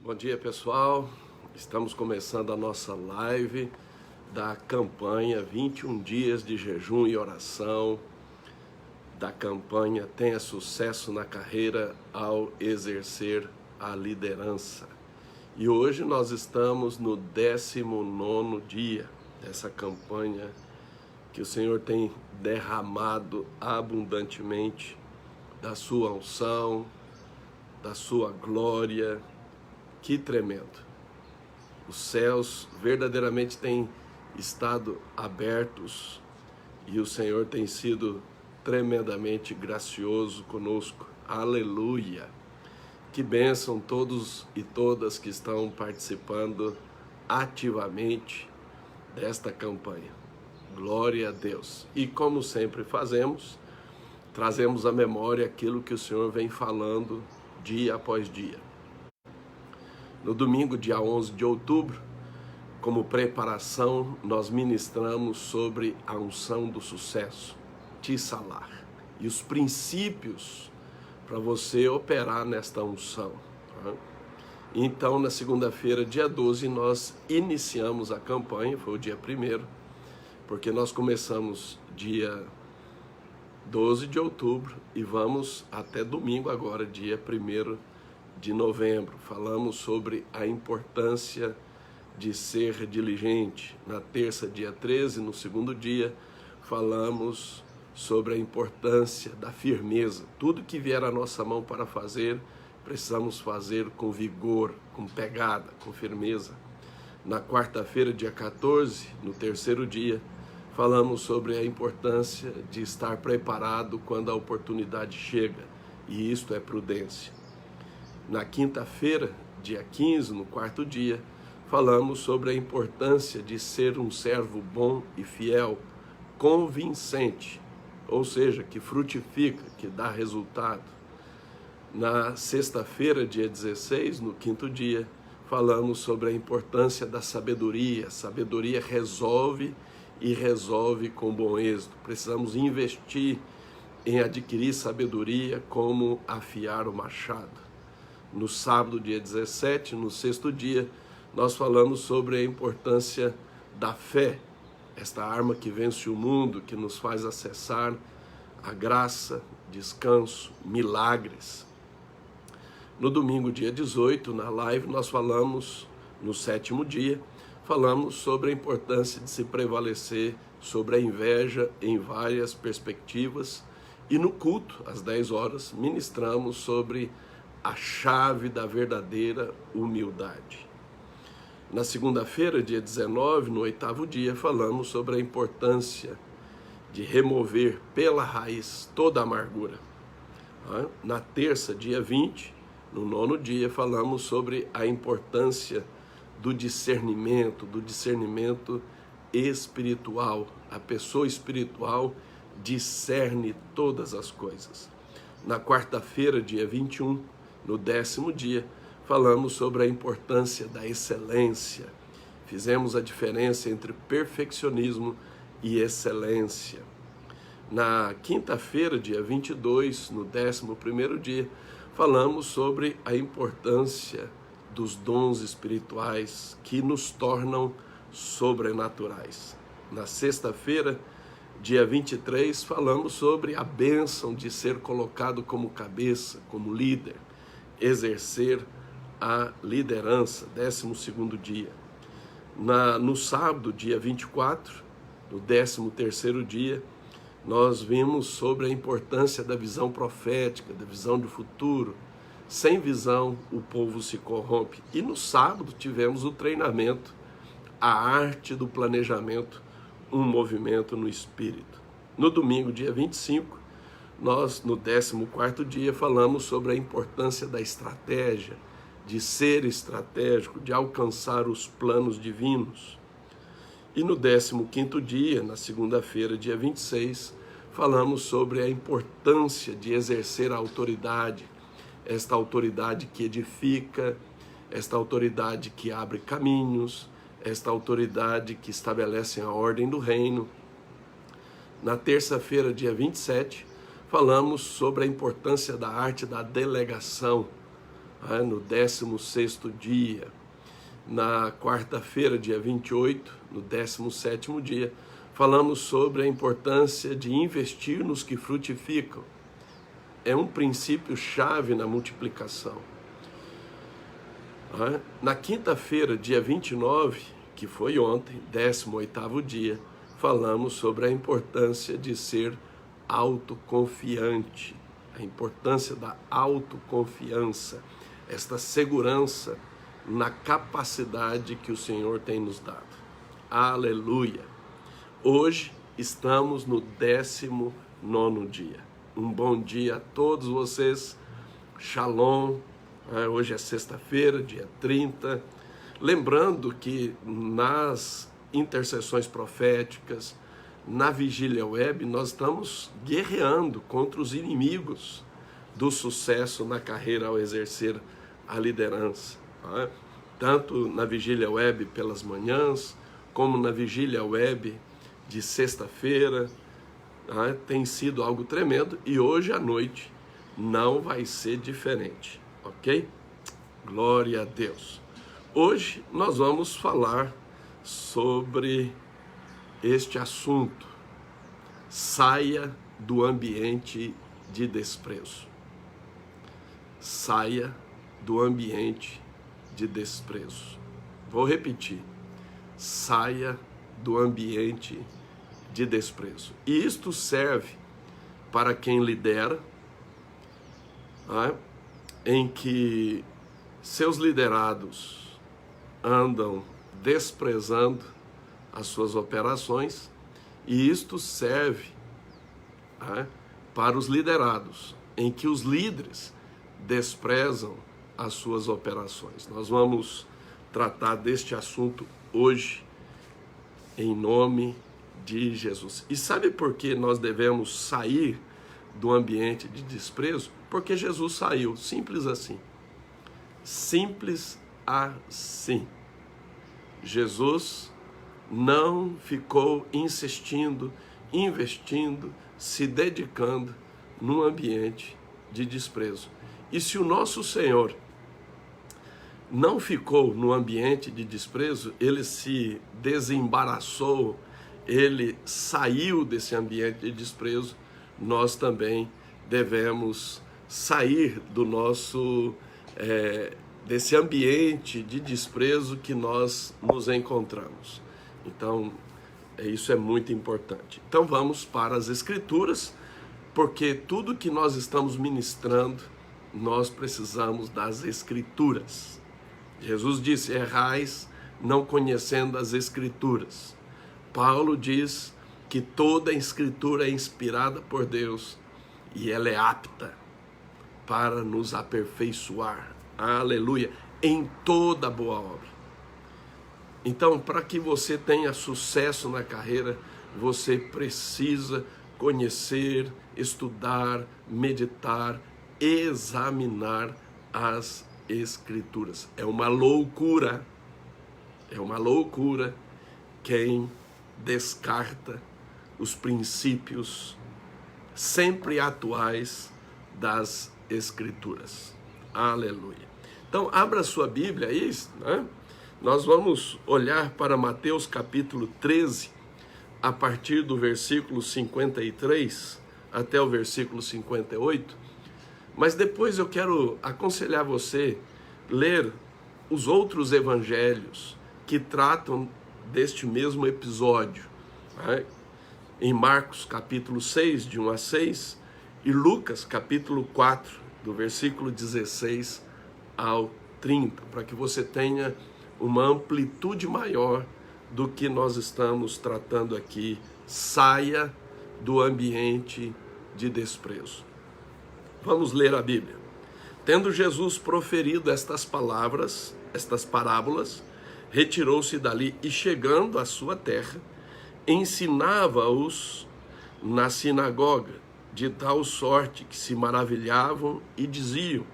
Bom dia, pessoal. Estamos começando a nossa live da campanha 21 dias de jejum e oração, da campanha Tenha Sucesso na Carreira ao Exercer a Liderança. E hoje nós estamos no 19º dia dessa campanha que o Senhor tem derramado abundantemente da sua unção, da sua glória. Que tremendo! Os céus verdadeiramente têm estado abertos e o Senhor tem sido tremendamente gracioso conosco. Aleluia! Que bênção todos e todas que estão participando ativamente desta campanha. Glória a Deus! E como sempre fazemos, trazemos à memória aquilo que o Senhor vem falando dia após dia. No domingo, dia 11 de outubro, como preparação, nós ministramos sobre a unção do sucesso, Tissalar, e os princípios para você operar nesta unção. Então, na segunda-feira, dia 12, nós iniciamos a campanha, foi o dia 1º, porque nós começamos dia 12 de outubro e vamos até domingo agora, dia 1º de novembro. Falamos sobre a importância de ser diligente. Na terça, dia 13, no segundo dia, falamos sobre a importância da firmeza. Tudo que vier à nossa mão para fazer, precisamos fazer com vigor, com pegada, com firmeza. Na quarta-feira, dia 14, no terceiro dia, falamos sobre a importância de estar preparado quando a oportunidade chega, e isto é prudência. Na quinta-feira, dia 15, no quarto dia, falamos sobre a importância de ser um servo bom e fiel, convincente, ou seja, que frutifica, que dá resultado. Na sexta-feira, dia 16, no quinto dia, falamos sobre a importância da sabedoria. Sabedoria resolve e resolve com bom êxito. Precisamos investir em adquirir sabedoria como afiar o machado. No sábado, dia 17, no sexto dia, nós falamos sobre a importância da fé, esta arma que vence o mundo, que nos faz acessar a graça, descanso, milagres. No domingo, dia 18, na live, nós falamos, no sétimo dia, falamos sobre a importância de se prevalecer sobre a inveja em várias perspectivas. E no culto, às 10 horas, ministramos sobre a chave da verdadeira humildade. Na segunda-feira, dia 19, no oitavo dia, falamos sobre a importância de remover pela raiz toda a amargura. Na terça, dia 20, no nono dia, falamos sobre a importância do discernimento espiritual. A pessoa espiritual discerne todas as coisas. Na quarta-feira, dia 21, no 10º dia, falamos sobre a importância da excelência. Fizemos a diferença entre perfeccionismo e excelência. Na quinta-feira, dia 22, no 11º dia, falamos sobre a importância dos dons espirituais que nos tornam sobrenaturais. Na sexta-feira, dia 23, falamos sobre a bênção de ser colocado como cabeça, como líder, exercer a liderança, 12º dia. No sábado, dia 24, no 13º dia, nós vimos sobre a importância da visão profética, da visão do futuro. Sem visão, o povo se corrompe. E no sábado tivemos o treinamento, a arte do planejamento, um movimento no espírito. No domingo, dia 25, nós, no 14º dia, falamos sobre a importância da estratégia, de ser estratégico, de alcançar os planos divinos. E no 15º dia, na segunda-feira, dia 26, falamos sobre a importância de exercer a autoridade, esta autoridade que edifica, esta autoridade que abre caminhos, esta autoridade que estabelece a ordem do reino. Na terça-feira, dia 27, falamos sobre a importância da arte da delegação, no 16º dia. Na quarta-feira, dia 28, no 17º dia, falamos sobre a importância de investir nos que frutificam. É um princípio chave na multiplicação. Na quinta-feira, dia 29, que foi ontem, 18º dia, falamos sobre a importância de ser autoconfiante, a importância da autoconfiança, esta segurança na capacidade que o Senhor tem nos dado. Aleluia! Hoje estamos no 19º dia. Um bom dia a todos vocês. Shalom. Hoje é sexta-feira, dia 30. Lembrando que nas intercessões proféticas, na vigília web, nós estamos guerreando contra os inimigos do sucesso na carreira ao exercer a liderança. Tanto na vigília web pelas manhãs, como na vigília web de sexta-feira, tem sido algo tremendo e hoje à noite não vai ser diferente, ok? Glória a Deus. Hoje nós vamos falar sobre este assunto: saia do ambiente de desprezo. Saia do ambiente de desprezo. Vou repetir: saia do ambiente de desprezo. E isto serve para quem lidera, em que seus liderados andam desprezando as suas operações, e isto serve para os liderados, em que os líderes desprezam as suas operações. Nós vamos tratar deste assunto hoje, em nome de Jesus. E sabe por que nós devemos sair do ambiente de desprezo? Porque Jesus saiu, simples assim. Simples assim. Jesus não ficou insistindo, investindo, se dedicando num ambiente de desprezo. E se o nosso Senhor não ficou no ambiente de desprezo, ele se desembaraçou, ele saiu desse ambiente de desprezo, nós também devemos sair do nosso desse ambiente de desprezo que nós nos encontramos. Então, isso é muito importante. Então vamos para as Escrituras, porque tudo que nós estamos ministrando, nós precisamos das Escrituras. Jesus disse: errais não conhecendo as Escrituras. Paulo diz que toda a Escritura é inspirada por Deus e ela é apta para nos aperfeiçoar. Aleluia! Em toda boa obra. Então, para que você tenha sucesso na carreira, você precisa conhecer, estudar, meditar, examinar as Escrituras. É uma loucura quem descarta os princípios sempre atuais das Escrituras. Aleluia. Então, abra sua Bíblia aí, Nós vamos olhar para Mateus capítulo 13, a partir do versículo 53 até o versículo 58, mas depois eu quero aconselhar você a ler os outros evangelhos que tratam deste mesmo episódio, em Marcos capítulo 6, de 1 a 6, e Lucas capítulo 4, do versículo 16 ao 30, para que você tenha uma amplitude maior do que nós estamos tratando aqui. Saia do ambiente de desprezo. Vamos ler a Bíblia. Tendo Jesus proferido estas palavras, estas parábolas, retirou-se dali e, chegando à sua terra, ensinava-os na sinagoga, de tal sorte que se maravilhavam e diziam: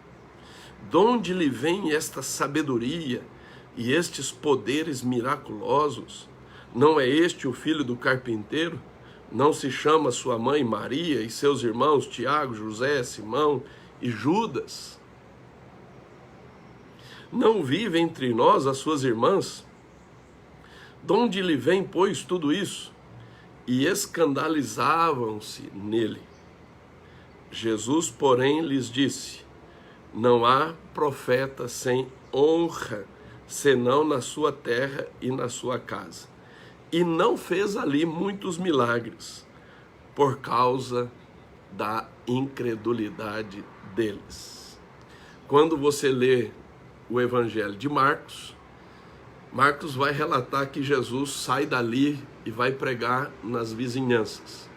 de onde lhe vem esta sabedoria e estes poderes miraculosos? Não é este o filho do carpinteiro? Não se chama sua mãe Maria e seus irmãos Tiago, José, Simão e Judas? Não vive entre nós as suas irmãs? De onde lhe vem, pois, tudo isso? E escandalizavam-se nele. Jesus, porém, lhes disse: não há profeta sem honra, senão na sua terra e na sua casa. E não fez ali muitos milagres, por causa da incredulidade deles. Quando você lê o Evangelho de Marcos, Marcos vai relatar que Jesus sai dali e vai pregar nas vizinhanças.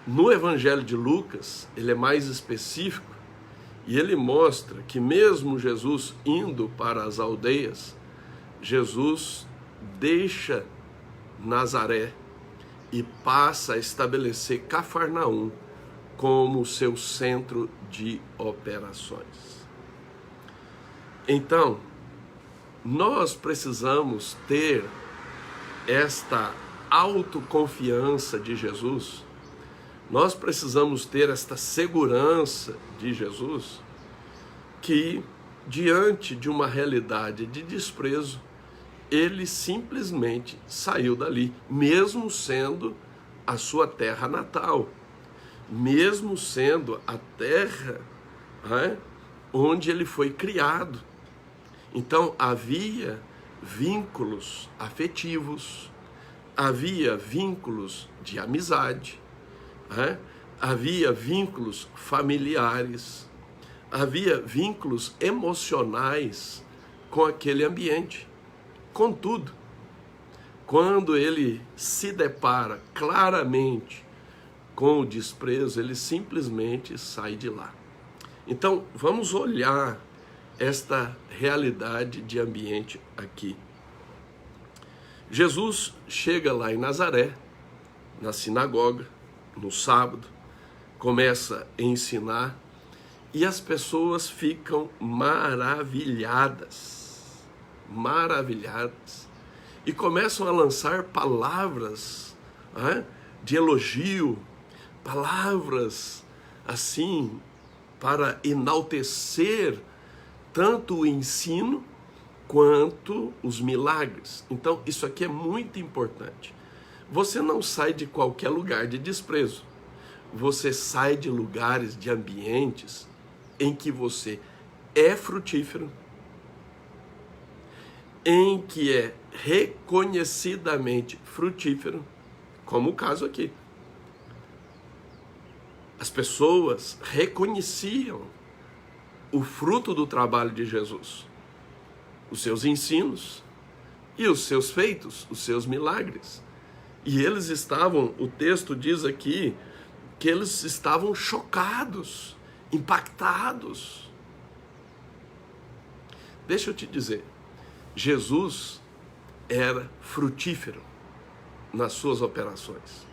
No Evangelho de Lucas, ele é mais específico e ele mostra que mesmo Jesus indo para as aldeias, Jesus deixa Nazaré e passa a estabelecer Cafarnaum como seu centro de operações. Então, nós precisamos ter esta autoconfiança de Jesus, nós precisamos ter esta segurança de Jesus, que diante de uma realidade de desprezo, ele simplesmente saiu dali, mesmo sendo a sua terra natal, mesmo sendo a terra onde ele foi criado. Então havia vínculos afetivos, havia vínculos de amizade, havia vínculos familiares, havia vínculos emocionais com aquele ambiente. Contudo, quando ele se depara claramente com o desprezo, ele simplesmente sai de lá. Então, vamos olhar esta realidade de ambiente aqui. Jesus chega lá em Nazaré, na sinagoga, no sábado, começa a ensinar e as pessoas ficam maravilhadas, e começam a lançar palavras de elogio, palavras assim para enaltecer tanto o ensino quanto os milagres. Então isso aqui é muito importante. Você não sai de qualquer lugar de desprezo, você sai de lugares, de ambientes em que você é frutífero, em que é reconhecidamente frutífero, como o caso aqui. As pessoas reconheciam o fruto do trabalho de Jesus, os seus ensinos e os seus feitos, os seus milagres. E eles estavam, o texto diz aqui, que eles estavam chocados, impactados. Deixa eu te dizer, Jesus era frutífero nas suas operações,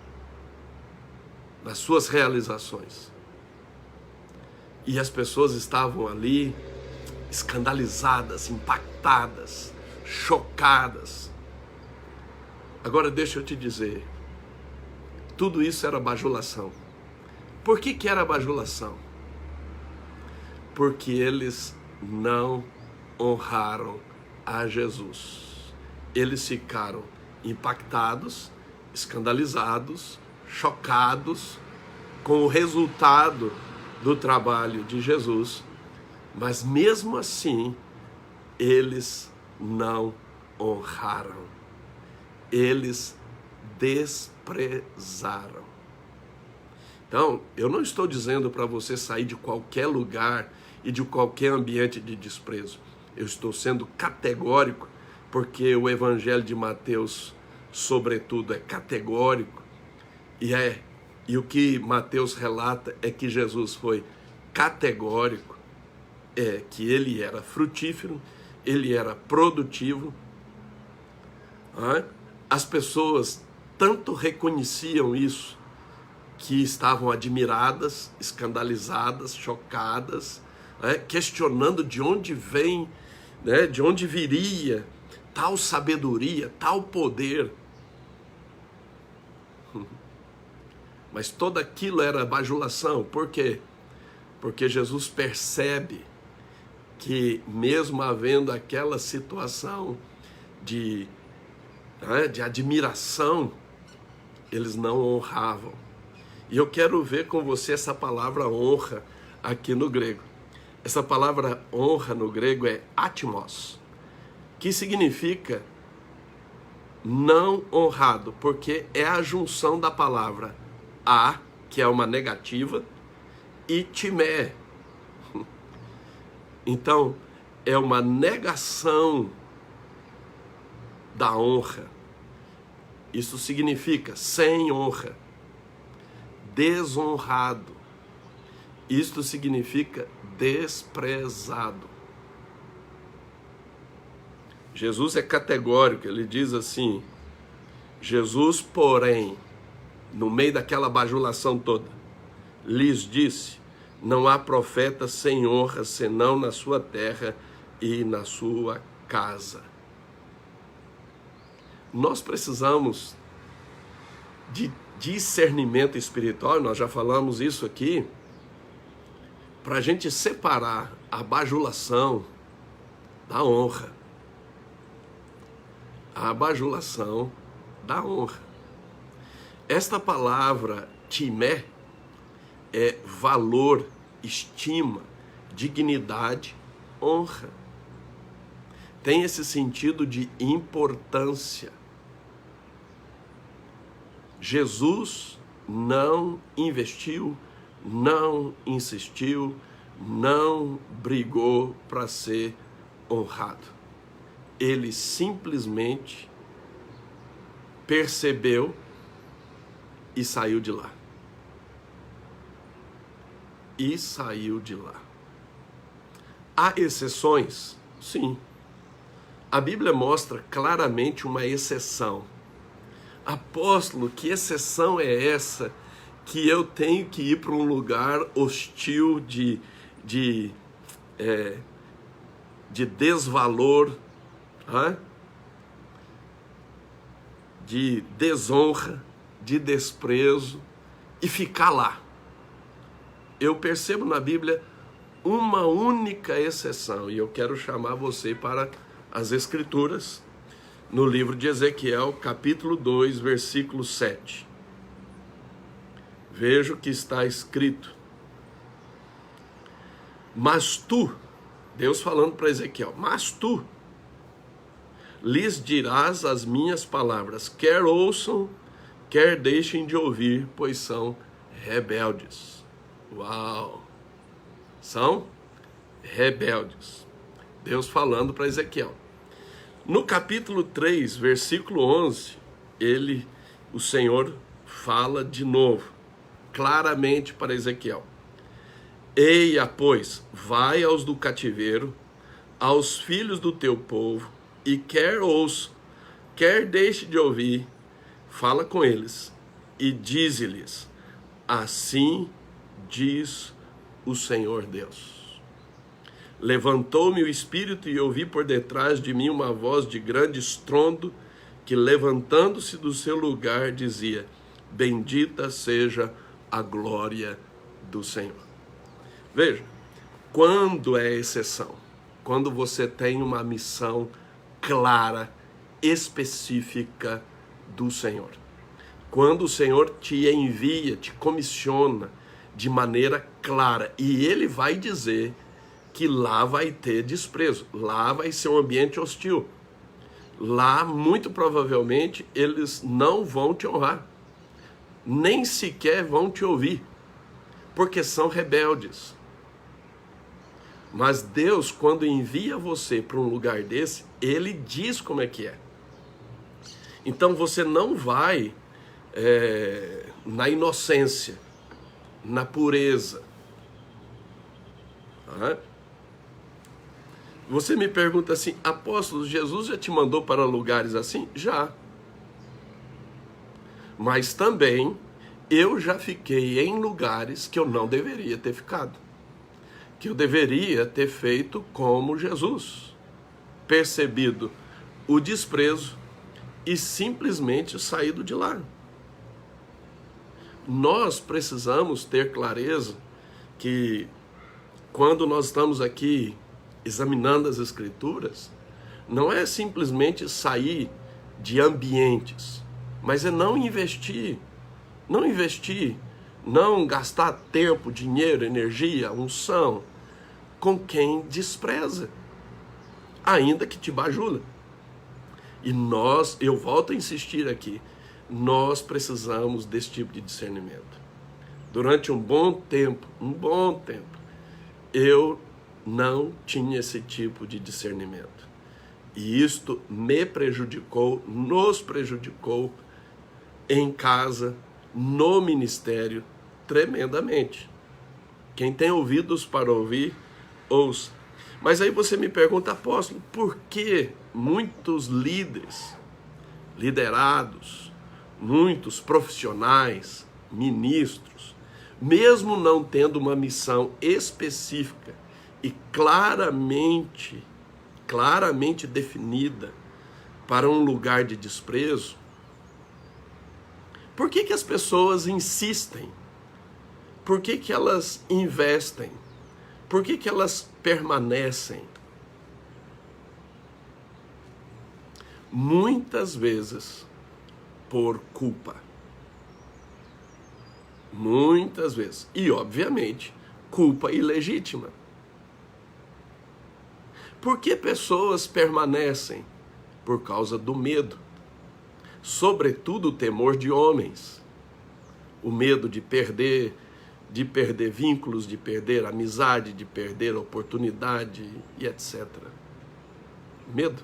nas suas realizações. E as pessoas estavam ali escandalizadas, impactadas, chocadas. Agora deixa eu te dizer, tudo isso era bajulação. Por que era bajulação? Porque eles não honraram a Jesus. Eles ficaram impactados, escandalizados, chocados com o resultado do trabalho de Jesus, mas mesmo assim eles não honraram, eles desprezaram. Então, eu não estou dizendo para você sair de qualquer lugar e de qualquer ambiente de desprezo. Eu estou sendo categórico, porque o Evangelho de Mateus, sobretudo, é categórico. E o que Mateus relata é que Jesus foi categórico, que ele era frutífero, ele era produtivo. As pessoas tanto reconheciam isso, que estavam admiradas, escandalizadas, chocadas, questionando de onde vem, de onde viria tal sabedoria, tal poder. Mas tudo aquilo era bajulação. Por quê? Porque Jesus percebe que mesmo havendo aquela situação de admiração, eles não honravam. E eu quero ver com você essa palavra honra aqui no grego. Essa palavra honra no grego é atmos, que significa não honrado, porque é a junção da palavra a, que é uma negativa, e timé. Então, é uma negação da honra. Isso significa sem honra, desonrado. Isto significa desprezado. Jesus é categórico, ele diz assim, Jesus, porém, no meio daquela bajulação toda, lhes disse, não há profeta sem honra, senão na sua terra e na sua casa. Nós precisamos de discernimento espiritual, nós já falamos isso aqui, para a gente separar a bajulação da honra. A bajulação da honra. Esta palavra timé é valor, estima, dignidade, honra. Tem esse sentido de importância. Jesus não investiu, não insistiu, não brigou para ser honrado. Ele simplesmente percebeu e saiu de lá. E saiu de lá. Há exceções? Sim. A Bíblia mostra claramente uma exceção. Apóstolo, que exceção é essa que eu tenho que ir para um lugar hostil de desvalor, de desonra, de desprezo e ficar lá? Eu percebo na Bíblia uma única exceção e eu quero chamar você para as Escrituras, no livro de Ezequiel, capítulo 2, versículo 7. Veja o que está escrito. Mas tu, Deus falando para Ezequiel, mas tu lhes dirás as minhas palavras, quer ouçam, quer deixem de ouvir, pois são rebeldes. Uau! São rebeldes. Deus falando para Ezequiel. No capítulo 3, versículo 11, o Senhor fala de novo, claramente para Ezequiel. Eia, pois, vai aos do cativeiro, aos filhos do teu povo, e quer ouçam, quer deixe de ouvir, fala com eles, e dize-lhes, assim diz o Senhor Deus. Levantou-me o espírito e ouvi por detrás de mim uma voz de grande estrondo que, levantando-se do seu lugar, dizia, bendita seja a glória do Senhor. Veja, quando é exceção? Quando você tem uma missão clara, específica do Senhor. Quando o Senhor te envia, te comissiona de maneira clara e Ele vai dizer que lá vai ter desprezo, lá vai ser um ambiente hostil. Lá, muito provavelmente, eles não vão te honrar, nem sequer vão te ouvir, porque são rebeldes. Mas Deus, quando envia você para um lugar desse, Ele diz como é que é. Então você não vai na inocência, na pureza. Você me pergunta assim, apóstolo, Jesus já te mandou para lugares assim? Já. Mas também eu já fiquei em lugares que eu não deveria ter ficado. Que eu deveria ter feito como Jesus. Percebido o desprezo e simplesmente saído de lá. Nós precisamos ter clareza que quando nós estamos aqui examinando as Escrituras, não é simplesmente sair de ambientes, mas é não investir, não gastar tempo, dinheiro, energia, unção com quem despreza, ainda que te bajula. E eu volto a insistir aqui, nós precisamos desse tipo de discernimento. Durante um bom tempo, eu não tinha esse tipo de discernimento. E isto me prejudicou, nos prejudicou em casa, no ministério, tremendamente. Quem tem ouvidos para ouvir, ouça. Mas aí você me pergunta, apóstolo, por que muitos líderes, liderados, muitos profissionais, ministros, mesmo não tendo uma missão específica e claramente definida para um lugar de desprezo, por que as pessoas insistem? Por que elas investem? Por que elas permanecem? Muitas vezes por culpa. Muitas vezes. E, obviamente, culpa ilegítima. Por que pessoas permanecem? Por causa do medo. Sobretudo o temor de homens. O medo de perder vínculos, de perder amizade, de perder oportunidade e etc. Medo.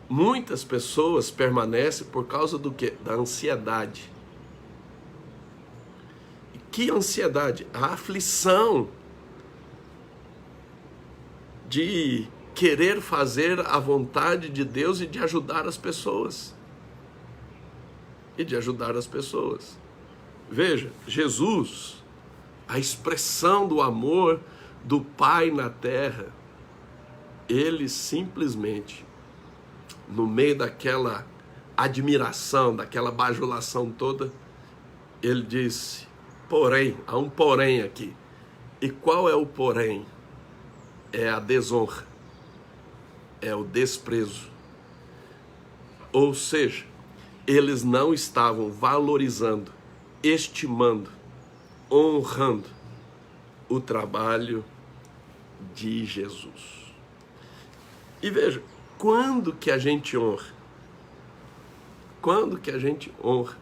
Muitas pessoas permanecem por causa do quê? Da ansiedade. E que ansiedade? A aflição de querer fazer a vontade de Deus e de ajudar as pessoas. Veja, Jesus, a expressão do amor do Pai na terra, ele simplesmente, no meio daquela admiração, daquela bajulação toda, ele disse, porém, há um porém aqui. E qual é o porém? É a desonra, é o desprezo. Ou seja, eles não estavam valorizando, estimando, honrando o trabalho de Jesus. E veja, quando que a gente honra? Quando que a gente honra?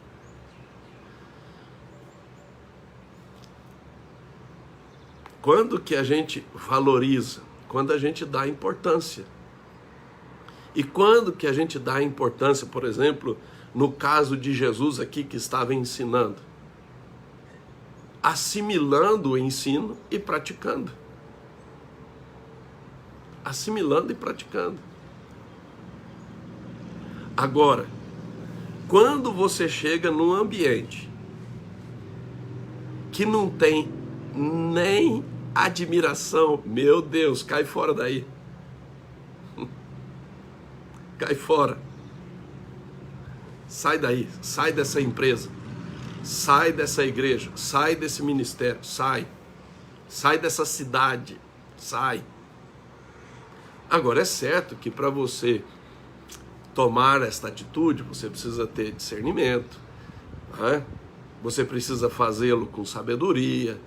Quando que a gente valoriza? Quando a gente dá importância. E quando que a gente dá importância, por exemplo, no caso de Jesus aqui que estava ensinando? Assimilando o ensino e praticando. Assimilando e praticando. Agora, quando você chega num ambiente que não tem nem admiração, meu Deus, cai fora daí. Cai fora. Sai daí, sai dessa empresa, sai dessa igreja, sai desse ministério, sai dessa cidade, sai. Agora é certo que para você tomar esta atitude, você precisa ter discernimento, né? Você precisa fazê-lo com sabedoria,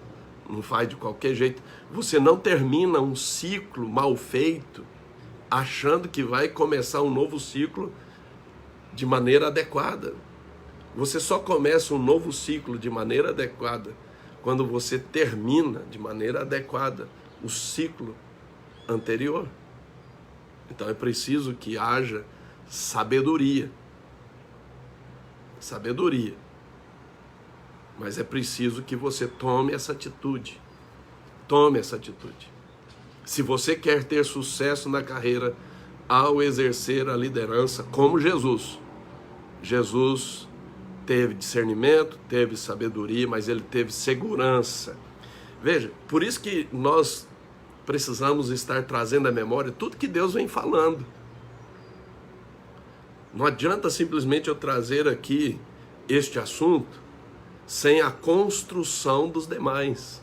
não faz de qualquer jeito. Você não termina um ciclo mal feito achando que vai começar um novo ciclo de maneira adequada. Você só começa um novo ciclo de maneira adequada quando você termina de maneira adequada o ciclo anterior. Então é preciso que haja sabedoria. Sabedoria. Mas é preciso que você tome essa atitude. Tome essa atitude. Se você quer ter sucesso na carreira ao exercer a liderança como Jesus. Jesus teve discernimento, teve sabedoria, mas ele teve segurança. Veja, por isso que nós precisamos estar trazendo à memória tudo que Deus vem falando. Não adianta simplesmente eu trazer aqui este assunto sem a construção dos demais.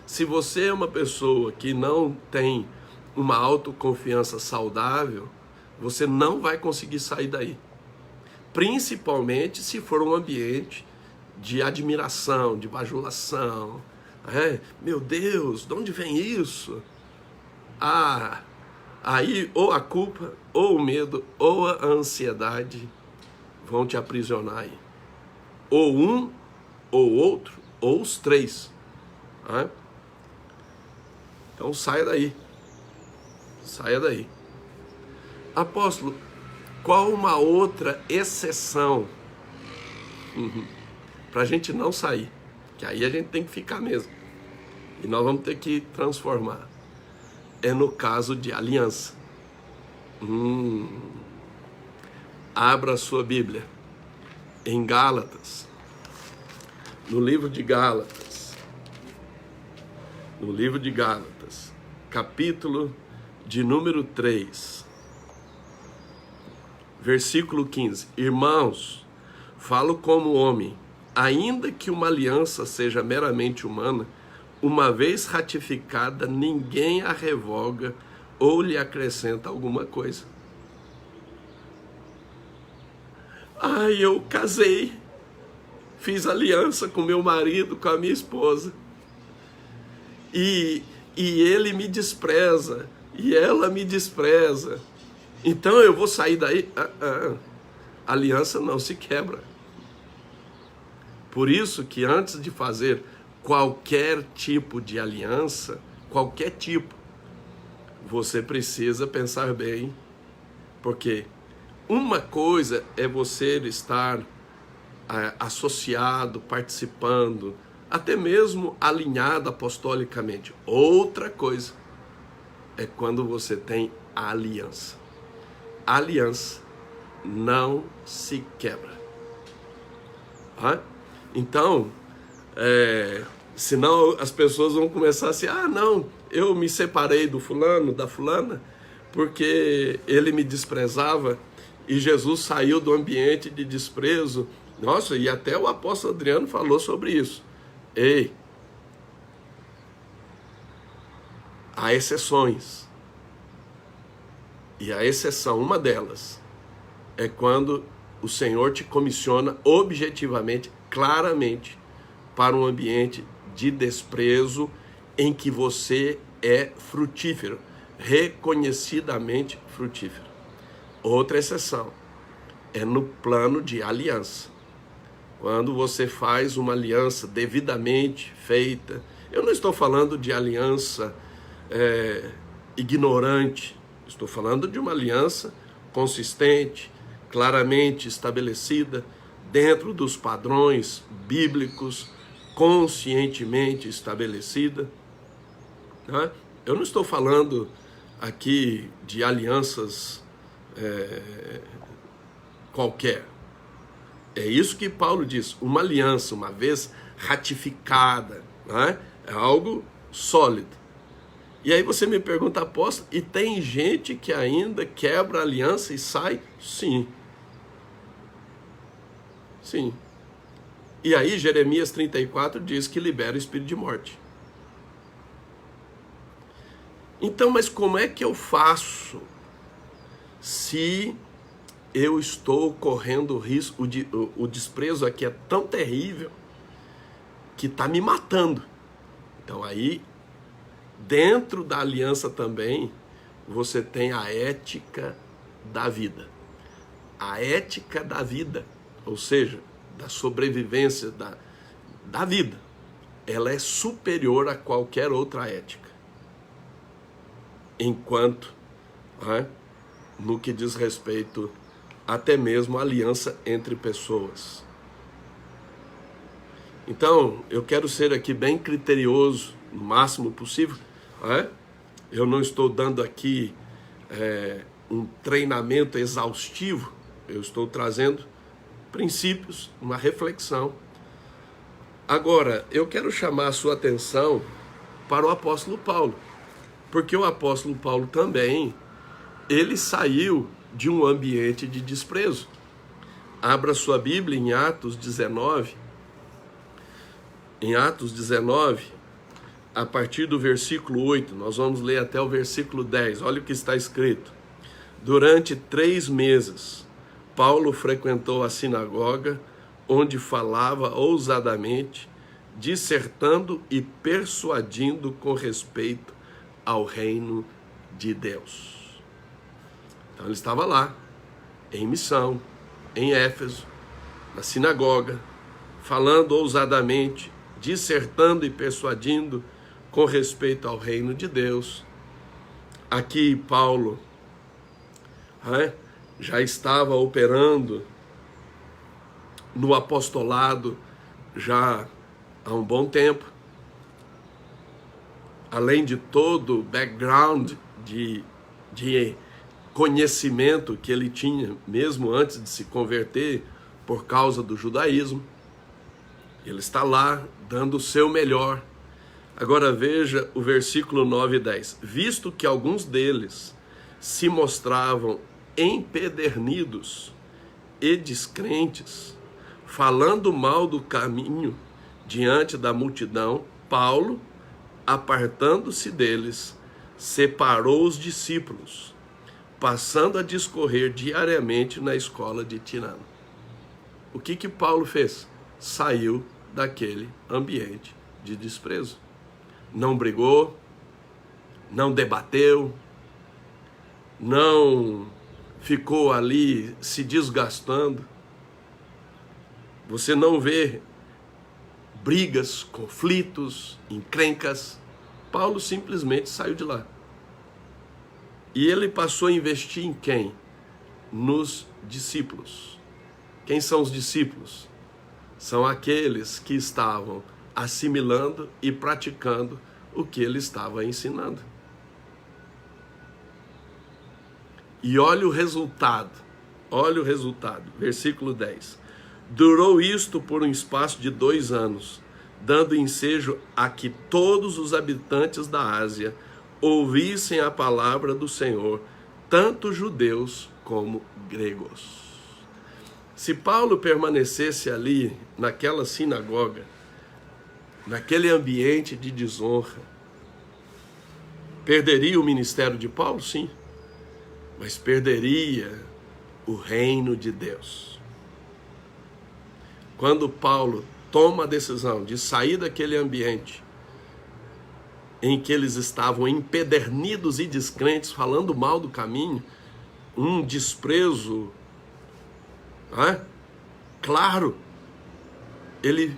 Se você é uma pessoa que não tem uma autoconfiança saudável, você não vai conseguir sair daí. Principalmente se for um ambiente de admiração, de bajulação. Meu Deus, de onde vem isso? Aí ou a culpa, ou o medo, ou a ansiedade vão te aprisionar aí. Ou um, ou outro, ou os três. Então saia daí. Saia daí. Apóstolo, qual uma outra exceção para a gente não sair? Que aí a gente tem que ficar mesmo. E nós vamos ter que transformar. É no caso de aliança. Abra a sua Bíblia em Gálatas. No livro de Gálatas. No livro de Gálatas. Capítulo de número 3. Versículo 15. Irmãos, falo como homem, ainda que uma aliança seja meramente humana, uma vez ratificada, ninguém a revoga ou lhe acrescenta alguma coisa. Eu casei, fiz aliança com meu marido, com a minha esposa, e ele me despreza, e ela me despreza, então eu vou sair daí? A aliança não se quebra. Por isso que antes de fazer qualquer tipo de aliança, qualquer tipo, você precisa pensar bem, porque uma coisa é você estar associado, participando, até mesmo alinhado apostolicamente. Outra coisa é quando você tem a aliança. A aliança não se quebra. Então, senão as pessoas vão começar assim, não, eu me separei do fulano, da fulana, porque ele me desprezava e Jesus saiu do ambiente de desprezo. Nossa, e até o apóstolo Adriano falou sobre isso. Ei, há exceções. E a exceção, uma delas, é quando o Senhor te comissiona objetivamente, claramente, para um ambiente de desprezo em que você é frutífero, reconhecidamente frutífero. Outra exceção é no plano de aliança. Quando você faz uma aliança devidamente feita, eu não estou falando de aliança ignorante, estou falando de uma aliança consistente, claramente estabelecida, dentro dos padrões bíblicos, conscientemente estabelecida. Eu não estou falando aqui de alianças qualquer. É isso que Paulo diz, uma aliança, uma vez ratificada, é algo sólido. E aí você me pergunta, apóstolo, e tem gente que ainda quebra a aliança e sai? Sim. Sim. E aí Jeremias 34 diz que libera o espírito de morte. Então, mas como é que eu faço se eu estou correndo o risco, o desprezo aqui é tão terrível que está me matando? Então aí, dentro da aliança também, você tem a ética da vida. A ética da vida, ou seja, da sobrevivência da vida, ela é superior a qualquer outra ética. Enquanto, no que diz respeito até mesmo à aliança entre pessoas. Então, eu quero ser aqui bem criterioso, no máximo possível. Eu não estou dando aqui um treinamento exaustivo, eu estou trazendo princípios, uma reflexão. Agora, eu quero chamar a sua atenção para o apóstolo Paulo, porque o apóstolo Paulo também, ele saiu de um ambiente de desprezo. Abra sua Bíblia em Atos 19. Em Atos 19, a partir do versículo 8, nós vamos ler até o versículo 10. Olha o que está escrito. Durante 3 meses, Paulo frequentou a sinagoga, onde falava ousadamente, dissertando e persuadindo com respeito ao reino de Deus. Então ele estava lá, em missão, em Éfeso, na sinagoga, falando ousadamente, dissertando e persuadindo com respeito ao reino de Deus. Aqui Paulo já estava operando no apostolado já há um bom tempo. Além de todo o background de conhecimento que ele tinha, mesmo antes de se converter, por causa do judaísmo. Ele está lá, dando o seu melhor. Agora veja o versículo 9 e 10. Visto que alguns deles se mostravam empedernidos e descrentes, falando mal do caminho diante da multidão, Paulo, apartando-se deles, separou os discípulos, passando a discorrer diariamente na escola de Tirano. O que Paulo fez? Saiu daquele ambiente de desprezo. Não brigou, não debateu, não ficou ali se desgastando. Você não vê brigas, conflitos, encrencas. Paulo simplesmente saiu de lá. E ele passou a investir em quem? Nos discípulos. Quem são os discípulos? São aqueles que estavam assimilando e praticando o que ele estava ensinando. E olha o resultado, versículo 10. Durou isto por um espaço de 2 anos, dando ensejo a que todos os habitantes da Ásia ouvissem a palavra do Senhor, tanto judeus como gregos. Se Paulo permanecesse ali, naquela sinagoga, naquele ambiente de desonra, perderia o ministério de Paulo? Sim, mas perderia o reino de Deus. Quando Paulo toma a decisão de sair daquele ambiente em que eles estavam empedernidos e descrentes, falando mal do caminho, um desprezo, claro, ele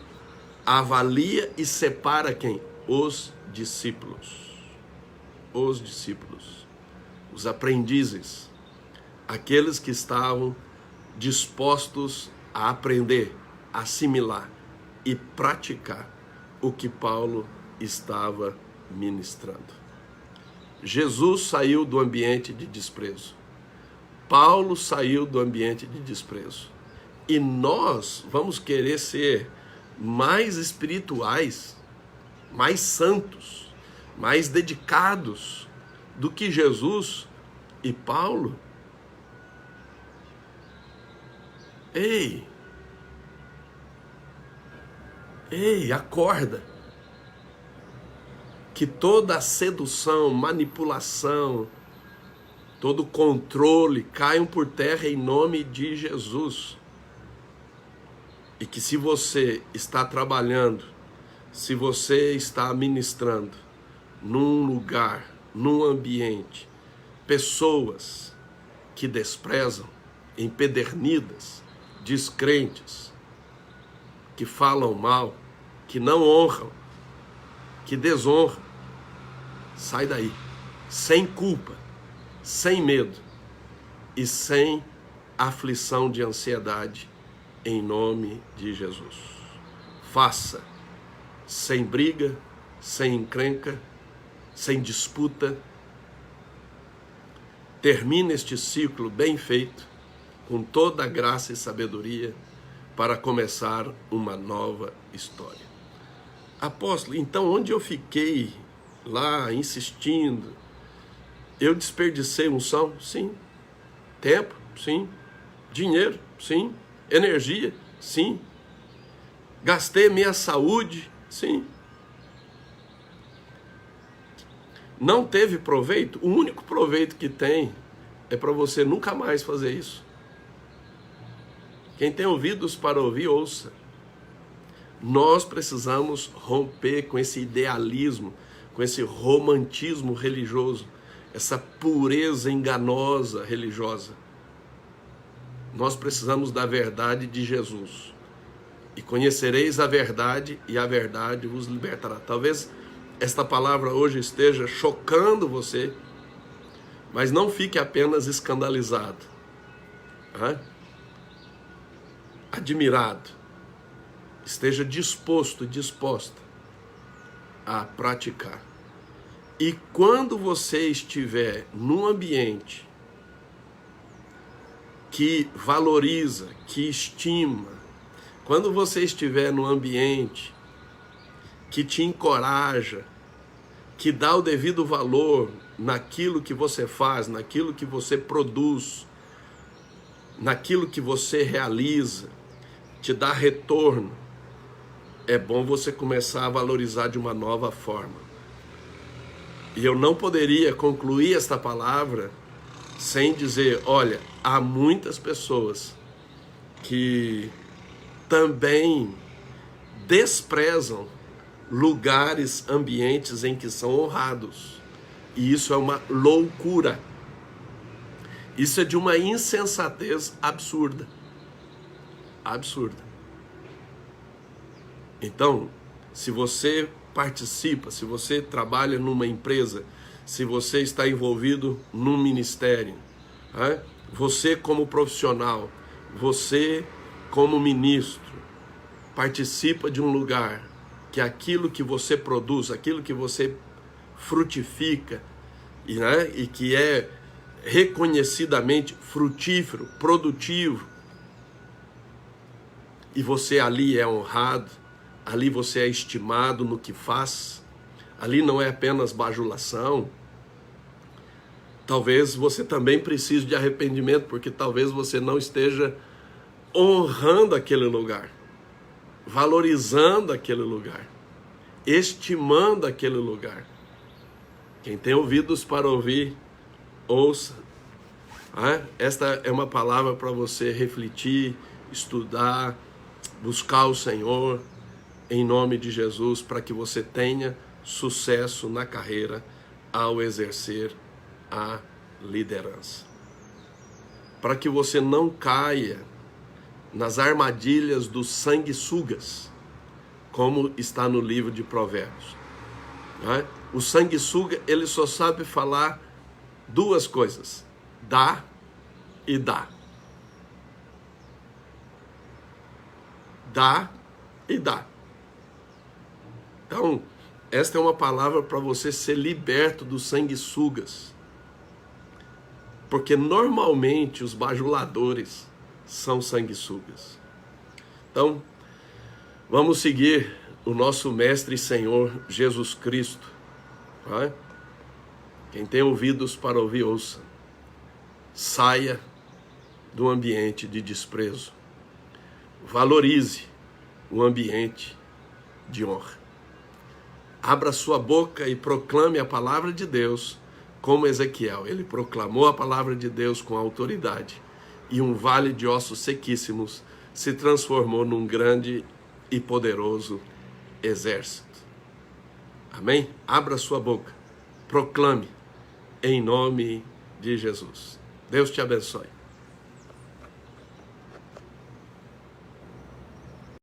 avalia e separa quem? Os discípulos. Os discípulos, os aprendizes, aqueles que estavam dispostos a aprender, assimilar e praticar o que Paulo estava ministrando. Jesus saiu do ambiente de desprezo. Paulo saiu do ambiente de desprezo. E nós vamos querer ser mais espirituais, mais santos, mais dedicados do que Jesus e Paulo? Ei, acorda. Que toda a sedução, manipulação, todo controle caiam por terra em nome de Jesus. E que se você está trabalhando, se você está ministrando num lugar, num ambiente, pessoas que desprezam, empedernidas, descrentes, que falam mal, que não honram, que desonram, sai daí, sem culpa, sem medo e sem aflição de ansiedade, em nome de Jesus. Faça, sem briga, sem encrenca, sem disputa. Termine este ciclo bem feito, com toda a graça e sabedoria, para começar uma nova história. Apóstolo, então onde eu fiquei lá insistindo, eu desperdicei unção? Sim. Tempo? Sim. Dinheiro? Sim. Energia? Sim. Gastei minha saúde? Sim. não teve proveito, o único proveito que tem é para você nunca mais fazer isso. Quem tem ouvidos para ouvir, ouça. Nós precisamos romper com esse idealismo, com esse romantismo religioso, essa pureza enganosa religiosa. Nós precisamos da verdade de Jesus. E conhecereis a verdade, e a verdade vos libertará. Talvez esta palavra hoje esteja chocando você, mas não fique apenas escandalizado, admirado. Esteja disposto, disposta a praticar. E quando você estiver num ambiente que valoriza, que estima, quando você estiver num ambiente que te encoraja, que dá o devido valor naquilo que você faz, naquilo que você produz, naquilo que você realiza, te dá retorno, é bom você começar a valorizar de uma nova forma. E eu não poderia concluir esta palavra sem dizer, olha, há muitas pessoas que também desprezam lugares, ambientes em que são honrados. E isso é uma loucura. Isso é de uma insensatez absurda. Absurda. Então, se você participa, se você trabalha numa empresa, se você está envolvido num ministério, você como profissional, você como ministro, participa de um lugar que aquilo que você produz, aquilo que você frutifica, e que é reconhecidamente frutífero, produtivo, e você ali é honrado, ali você é estimado no que faz, ali não é apenas bajulação. Talvez você também precise de arrependimento, porque talvez você não esteja honrando aquele lugar, valorizando aquele lugar, estimando aquele lugar. Quem tem ouvidos para ouvir, ouça. Esta é uma palavra para você refletir, estudar, buscar o Senhor, em nome de Jesus, para que você tenha sucesso na carreira ao exercer a liderança. Para que você não caia nas armadilhas dos sanguessugas, como está no livro de Provérbios. O sanguessuga, ele só sabe falar duas coisas: dá e dá. Dá e dá. Então, esta é uma palavra para você ser liberto dos sanguessugas. Porque normalmente os bajuladores são sanguessugas. Então, vamos seguir o nosso Mestre e Senhor Jesus Cristo. Quem tem ouvidos para ouvir, ouça. Saia do ambiente de desprezo. Valorize o ambiente de honra. Abra sua boca e proclame a palavra de Deus como Ezequiel. Ele proclamou a palavra de Deus com autoridade. E um vale de ossos sequíssimos se transformou num grande e poderoso exército. Amém? Abra sua boca. Proclame em nome de Jesus. Deus te abençoe.